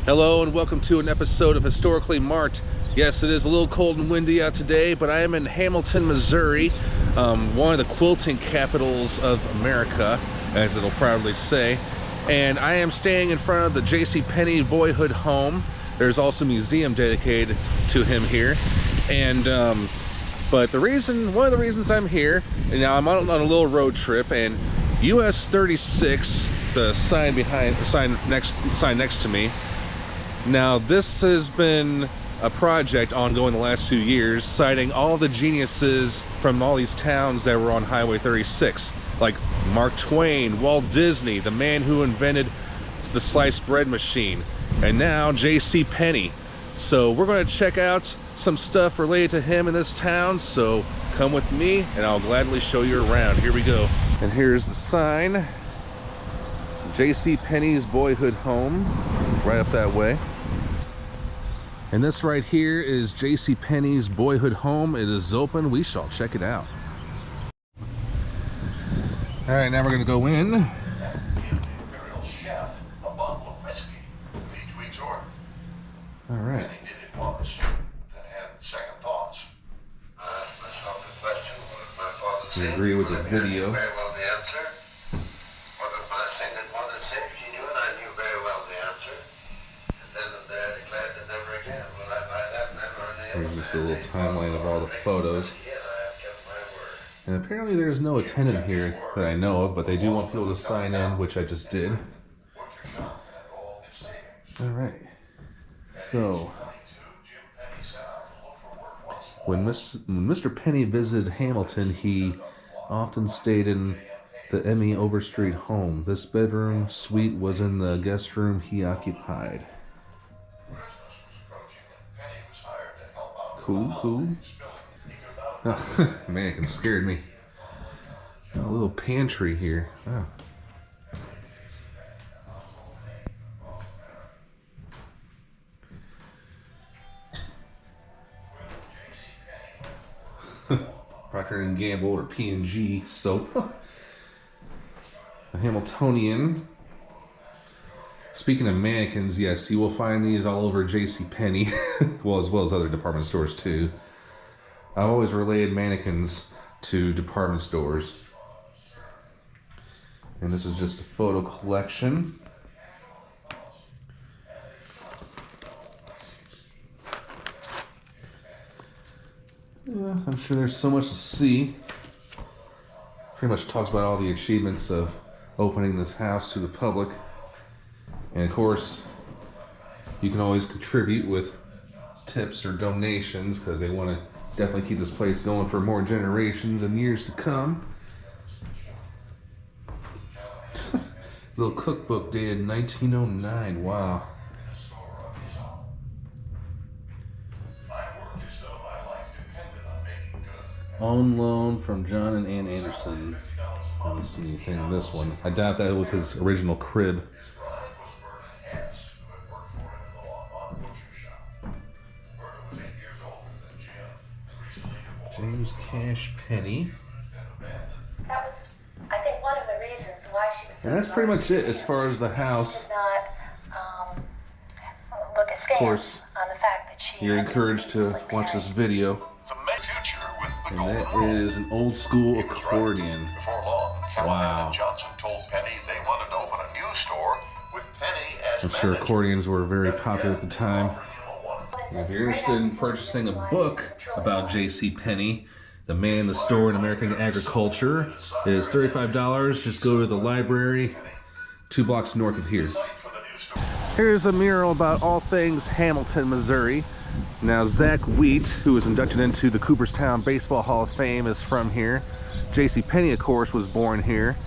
Hello and welcome to an episode of Historically Marked. Yes, it is a little cold and windy out today, but I am in Hamilton, Missouri, one of the quilting capitals of America, as it'll proudly say. And I am staying in front of the J.C. Penney boyhood home. There's also a museum dedicated to him here. And but one of the reasons I'm here, and now I'm on a little road trip, and US 36, the sign next to me. Now, this has been a project ongoing the last few years, citing all the geniuses from all these towns that were on Highway 36, like Mark Twain, Walt Disney, the man who invented the sliced bread machine, and now J.C. Penney. So we're going to check out some stuff related to him in this town, so come with me and I'll gladly show you around. Here we go. And here's the sign. J.C. Penney's boyhood home, right up that way. And this right here is J.C. Penney's boyhood home. It is open. We shall check it out. All right, now we're going to go in. Imperial chef, a bottle of whiskey with each week's order. All right. Penny did it once, then had second thoughts. Myself the question, what did my father say? You agree with the video? Very well the answer. What did my single mother say? She knew and I knew very well the answer. And then and there declared that never again will I buy that never. Here's just a little timeline of all the photos. And apparently there's no attendant here that I know of, but they do want people to sign in, which I just did. All right. So, when Mr. Penney visited Hamilton, he often stayed in the Emmy Overstreet home. This bedroom suite was in the guest room he occupied. Cool. Oh, man, it scared me. A little pantry here. Oh. Procter & Gamble or P&G soap. The Hamiltonian. Speaking of mannequins, yes, you will find these all over J.C. Penney, well as other department stores too. I've always related mannequins to department stores. And this is just a photo collection. Yeah, I'm sure there's so much to see. Pretty much talks about all the achievements of opening this house to the public. And of course, you can always contribute with tips or donations because they want to definitely keep this place going for more generations and years to come. Little cookbook dated 1909. Wow. On loan from John and Ann Anderson. I don't see anything in this one. I doubt that was his original crib. James Cash Penney. That was, I think, one of the reasons why she was so. And that's pretty much it as far as the house. Not look askance of course, on the fact that she. You're encouraged to watch this video. The future with the And that is an old school accordion. Before long, Wow. and Johnson told Penny they wanted to open a new store with Penny as I'm sure accordions were very popular at the time. If you're interested in purchasing a book about J.C. Penney, the man, the store in American agriculture, it is $35. Just go to the library 2 blocks north of here. Here's a mural about all things Hamilton, Missouri. Now, Zach Wheat, who was inducted into the Cooperstown Baseball Hall of Fame, is from here. J.C. Penney, of course, was born here.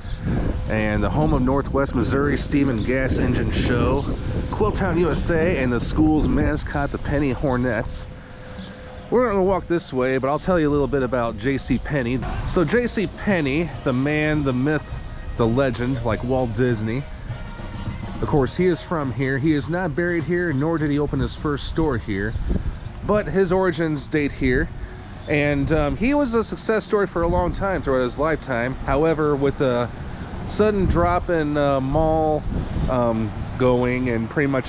And the home of Northwest Missouri Steam and Gas Engine Show, Quilltown, USA, and the school's mascot, the Penney Hornets. We're going to walk this way, but I'll tell you a little bit about J.C. Penney. So J.C. Penney, the man, the myth, the legend, like Walt Disney. Of course, he is from here. He is not buried here, nor did he open his first store here. But his origins date here. And he was a success story for a long time throughout his lifetime. However, with the sudden drop in mall going, and pretty much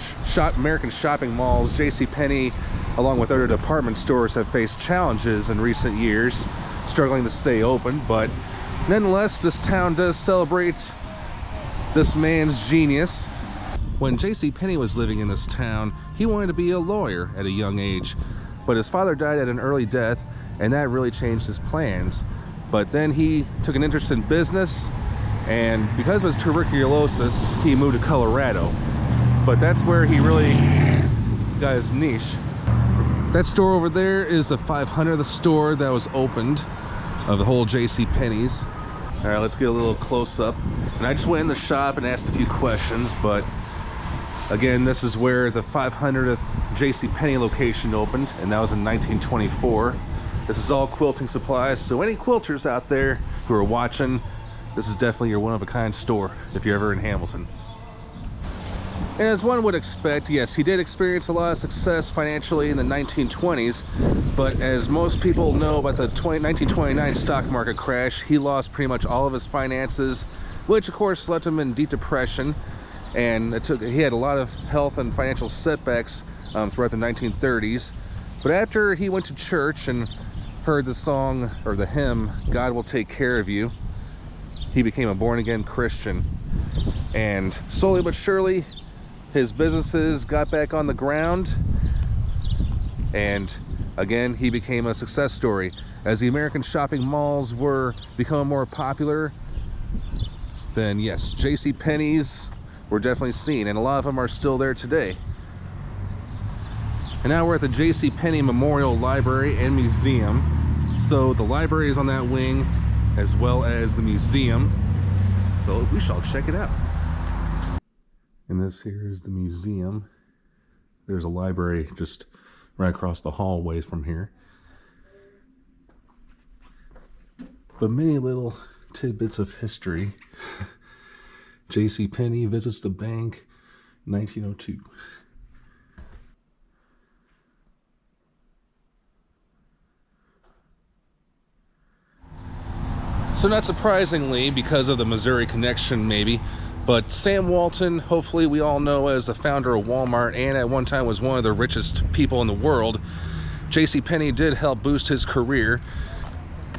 American shopping malls. J.C. Penney, along with other department stores, have faced challenges in recent years, struggling to stay open. But nonetheless, this town does celebrate this man's genius. When J.C. Penney was living in this town, he wanted to be a lawyer at a young age, but his father died at an early death, and that really changed his plans. But then he took an interest in business, and because of his tuberculosis, he moved to Colorado. But that's where he really got his niche. That store over there is the 500th store that was opened of the whole J.C. Penney's. All right, let's get a little close up. And I just went in the shop and asked a few questions, but again, this is where the 500th J.C. Penney location opened, and that was in 1924. This is all quilting supplies, so any quilters out there who are watching, this is definitely your one-of-a-kind store if you're ever in Hamilton. And as one would expect, yes, he did experience a lot of success financially in the 1920s, but as most people know about the 1929 stock market crash, he lost pretty much all of his finances, which of course left him in deep depression, and he had a lot of health and financial setbacks throughout the 1930s. But after he went to church and heard the song, or the hymn, "God Will Take Care of You," he became a born-again Christian. And slowly but surely, his businesses got back on the ground, and again, he became a success story. As the American shopping malls were becoming more popular, then yes, J.C. Penney's were definitely seen, and a lot of them are still there today. And now we're at the J.C. Penney Memorial Library and Museum. So the library is on that wing, as well as the museum. So we shall check it out. And this here is the museum. There's a library just right across the hallway from here. But many little tidbits of history. J.C. Penney visits the bank, 1902. So not surprisingly, because of the Missouri connection maybe, but Sam Walton, hopefully we all know as the founder of Walmart, and at one time was one of the richest people in the world, J.C. Penney did help boost his career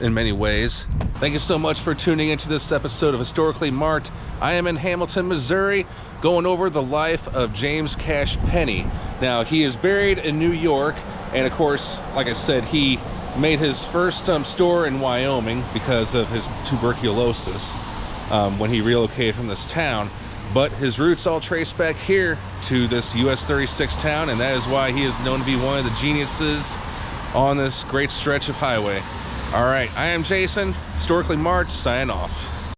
in many ways. Thank you so much for tuning into this episode of Historically Marked. I am in Hamilton, Missouri, going over the life of James Cash Penney. Now, he is buried in New York, and of course, like I said, he made his first store in Wyoming because of his tuberculosis when he relocated from this town. But his roots all trace back here to this US 36 town, and that is why he is known to be one of the geniuses on this great stretch of highway. All right, I am Jason, Historically Marked, signing off.